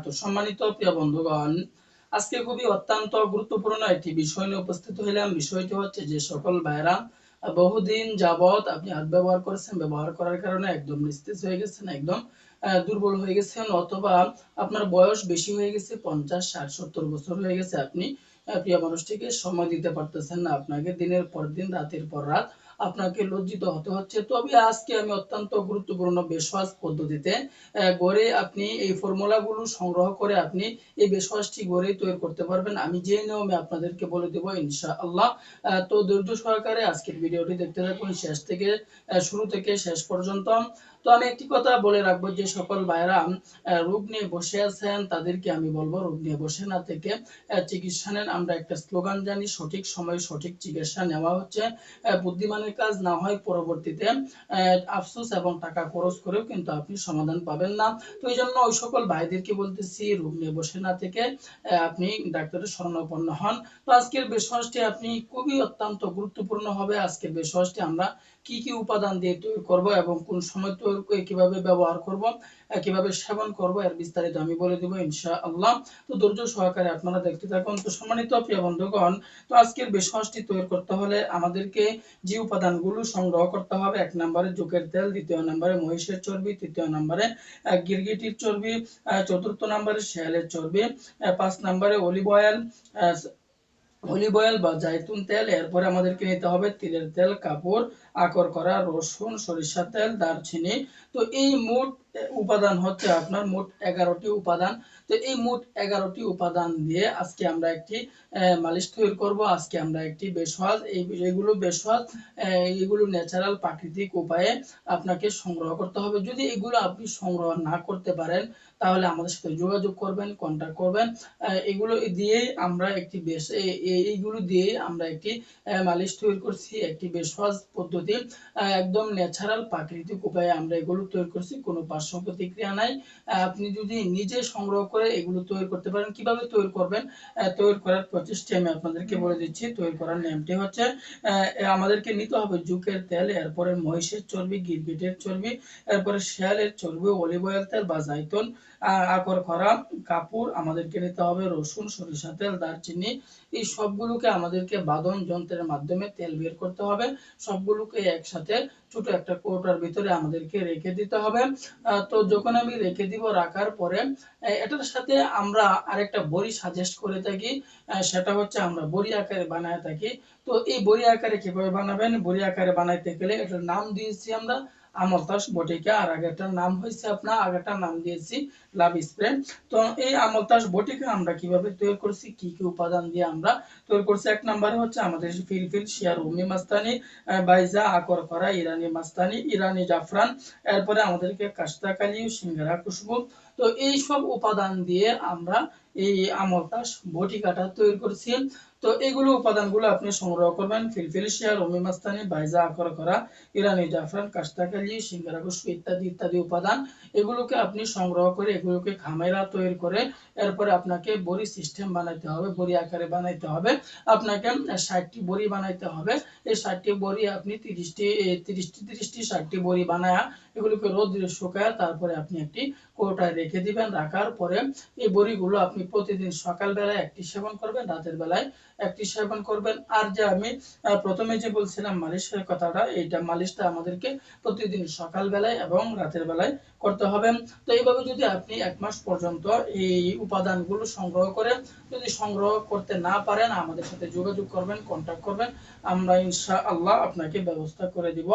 তো সম্মানিত প্রিয় বন্ধুগণ, আজকে খুবই অত্যন্ত গুরুত্বপূর্ণ একটি বিষয় নিয়ে উপস্থিত হইলাম। বিষয়টি হচ্ছে যে সকল ভাইরা বহুদিন যাবত আপনি হাত ব্যবহার করেছেন, ব্যবহার করার কারণে একদম নিস্তেজ হয়ে গেছেন, একদম দুর্বল হয়ে গেছেন, অথবা আপনার বয়স বেশি হয়ে গেছে, 50, 60, 70 বছর হয়ে গেছে, আপনি প্রিয় মানুষটিকে সময় দিতে পারতেছেন না। আপনাকে দিনের পর দিন, রাতের পর রাত আপনাকে লজ্জিত হতে হচ্ছে। তবে আজকে আমি অত্যন্ত গুরুত্বপূর্ণ বেসওয়াজ পদ্ধতিতে গড়ে আপনি এই ফর্মুলাগুলো সংগ্রহ করে আপনি এই বেসওয়াজটি গড়ে তৈরি করতে পারবেন। আমি যে নিয়মে আপনাদেরকে বলে দেব ইনশাআল্লাহ। তো ধৈর্য সহকারে আজকের ভিডিওটি দেখতে থাকুন শেষ থেকে, শুরু থেকে শেষ পর্যন্ত। তো আমি একটি কথা বলে রাখবো, যে সকল ভাইরা রোগ নিয়ে বসে আছেন তাদেরকে আমি বলবো, রোগ নিয়ে বসে না থেকে চিকিৎসা নেন। আমরা একটা স্লোগান জানি, সঠিক সময়ে সঠিক চিকিৎসা নেওয়া হচ্ছে বুদ্ধিমানের কাজ, না হয় পরবর্তীতে আফসোস এবং টাকা খরচ করেও কিন্তু আপনি সমাধান পাবেন না। তো এই জন্য ওই সকল ভাইদেরকে বলতেছি, রোগ নিয়ে বসে না থেকে আপনি ডাক্তারের শরণাপন্ন হন। তো আজকের বেসওয়াজটি আপনি খুবই অত্যন্ত গুরুত্বপূর্ণ হবে। আজকের বেসওয়াজটি আমরা কি কি উপাদান দিয়ে তৈরি করব এবং কোন সময় তৈরি করে কিভাবে ব্যবহার করব, কিভাবে সেবন করব, এর বিস্তারিত আমি বলে দেব ইনশাআল্লাহ। তো ধৈর্য সহকারে আপনারা দেখতে থাকুন। তো সম্মানিত প্রিয় বন্ধুগণ, তো আজকের বেসওয়াজটি তৈরি করতে হলে আমাদেরকে যে উপাদানগুলো সংগ্রহ করতে হবে: 1 নম্বরে জোকের তেল, 2য় নম্বরে মহিষের চর্বি, 3য় নম্বরে গিরগিটির চর্বি, 4র্থ নম্বরে শেয়ালের চর্বি, 5 নম্বরে অলিভ অয়েল বা জাইতুন তেল। এরপরে আমাদেরকে নিতে হবে তিলের তেল, কাপড়, আকর করা রসুন, সরিষা তেল, দারচিনি। তো এই মোট উপাদান হচ্ছে আপনার মোট 11টি উপাদান। তো এই মোট 11টি উপাদান দিয়ে আজকে আমরা একটি মালিশ তৈরি করব। আজকে আমরা একটি বেসওয়াজ, এইগুলো বেসওয়াজ, এগুলো ন্যাচারাল প্রাকৃতিক উপায়ে আপনাকে সংগ্রহ করতে হবে। যদি এগুলো আপনি সংগ্রহ না করতে পারেন তাহলে আমাদের সাথে যোগাযোগ করবেন, কন্টাক্ট করবেন। এগুলো দিয়েই আমরা একটি এইগুলো দিয়ে আমরা একটি মালিশ তৈরি করছি, একটি বেসওয়াজ পদ্ধতি, একদম ন্যাচারাল প্রাকৃতিক উপায়ে আমরা এগুলো তৈরি করছি, কোনো পার্শ্ব প্রতিক্রিয়া নাই। আপনি যদি নিজে সংগ্রহ করে এগুলো তৈরি করতে পারেন। কিভাবে তৈরি করবেন, তৈরি করার প্রচেষ্টা আমি আপনাদেরকে বলে দিচ্ছি। তৈরি করার নিয়মটি হচ্ছে, আমাদেরকে নিতে হবে জুকের তেল, এরপরে মহিষের চর্বি, গিরগিটের চর্বি, এরপরে শেয়ালের চর্বি, অলিভ অয়েল তেল বা জাইতুন, আকর করা কাপড়, আমাদেরকে নিতে হবে রসুন, সরিষা তেল, দারচিনি। এই সবগুলোকে আমাদেরকে বাদন যন্ত্রের মাধ্যমে তেল বের করতে হবে। সবগুলোকে একসাথে ছোট একটা কৌটার ভিতরে আমাদেরকে রেখে দিতে হবে। তো যখন আমি রেখে দিব, রাখার পরে এটার সাথে আমরা আরেকটা বড়ি সাজেস্ট করে থাকি, সেটা হচ্ছে আমরা বড়ি আকারে বানায় থাকি। তো এই বড়ি আকারে কিভাবে বানাবেন, বড়ি আকারে বানাইতে গেলে এটার নাম দিয়েছি আমরা আমলতাস বটিকা, আর আগেরটার নাম হয়েছে আগেরটার নাম দিয়েছি লাভ স্প্রে। তো এই আমলতাস বটিকা আমরা কিভাবে তৈরি করছি, কি কি উপাদান দিয়ে আমরা তৈরি করছি: 1 নম্বরে হচ্ছে আমাদের ফিলফিল, শিয়ার, উমি মাস্তানি, বাইজা, আকর করা, ইরানি মাস্তানি, ইরানি জাফরান, এরপরে আমাদেরকে কাশতাকালি, সিঙ্গারা খুশবু। তো এই সব উপাদান দিয়ে আমরা এই আমলতাস বটিকাটা তৈরি করছি। তো এগুলো উপাদানগুলো আপনি সংগ্রহ করবেন: ফিলফিল, শিয়ার, উমি মাস্তানি, বাইজা, আকর করা, ইরানি জাফরান, কাশতাকালি, সিঙ্গারা খুশবু ইত্যাদি ইত্যাদি উপাদান। এগুলোকে আপনি সংগ্রহ করে এগুলোকে খামেরা তৈরি করে এরপরে আপনাকে বড়ি সিস্টেম বানাইতে হবে, বড়ি আকারে বানাইতে হবে। আপনাকে 60টি বড়ি বানাইতে হবে। এই 60টি বড়ি আপনি 30টি 60টি বড়ি বানায়া এগুলোকে রোদে শুকায় তারপরে আপনি একটি কৌটায় রেখে দিবেন। রাখার পরে এই বড়িগুলো আপনি প্রতিদিন সকালবেলায় একটি সেবন করবেন, রাতের বেলায় একটি সেবন করবেন। আর যে আমি প্রথমে যে বলছিলাম মালিশের কথাটা, এইটা মালিশটা আমাদেরকে প্রতিদিন সকালবেলায় এবং রাতের বেলায় করতে হবে। তো এইভাবে যদি আপনি 1 মাস পর্যন্ত এই উপাদানগুলো সংগ্রহ করেন, যদি সংগ্রহ করতে না পারেন আমাদের সাথে যোগাযোগ করবেন, কন্টাক্ট করবেন, আমরা ইনশাআল্লাহ আপনাকে ব্যবস্থা করে দিব।